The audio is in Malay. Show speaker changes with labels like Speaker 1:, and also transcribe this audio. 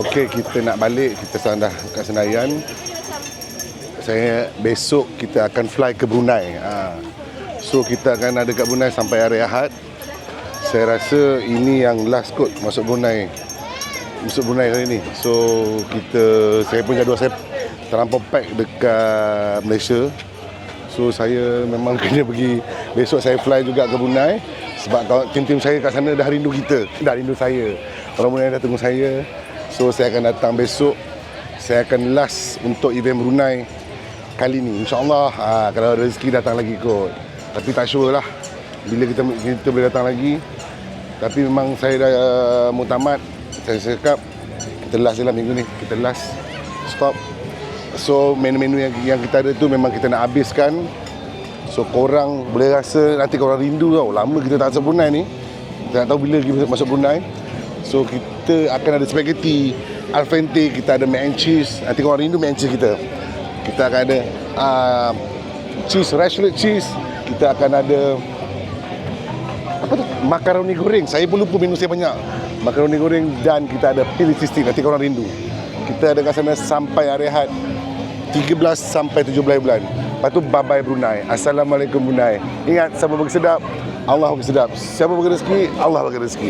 Speaker 1: Okey, kita nak balik. Kita sekarang dah kat Senayan. Besok kita akan fly ke Brunei. So kita akan ada kat Brunei sampai hari Ahad. Saya rasa ini yang last kot masuk Brunei hari ni. So saya pun jadual saya terlampau pack dekat Malaysia. So saya memang kena pergi. Besok saya fly juga ke Brunei. Sebab tim-tim saya kat sana dah rindu kita. Dah rindu saya. Orang Brunei dah tunggu saya. So saya akan datang besok. Saya akan last untuk event Brunei kali ni. InsyaAllah kalau rezeki datang lagi kot. Tapi tak sure lah bila kita boleh datang lagi. Tapi memang saya dah muktamad. Saya cakap kita last je lah minggu ni. Kita last stop. So menu-menu yang kita ada tu memang kita nak habiskan. So korang boleh rasa nanti korang rindu tau. Lama kita tak masuk Brunei ni. Kita tak tahu bila kita masuk Brunei. So kita akan ada spaghetti al frente, kita ada mac and cheese. Nanti korang rindu mac and cheese kita. Kita akan ada cheese, rashlet cheese. Kita akan ada makaroni goreng. Saya pun lupa menu saya banyak. Makaroni goreng dan kita ada pili stick. Nanti korang rindu. Kita ada kat sana sampai hari Ahad 13 sampai 17 bulan. Lepas tu bye-bye Brunei. Assalamualaikum Brunei. Ingat, siapa bagi sedap, Allah bagi sedap. Siapa bagi rezeki, Allah bagi rezeki.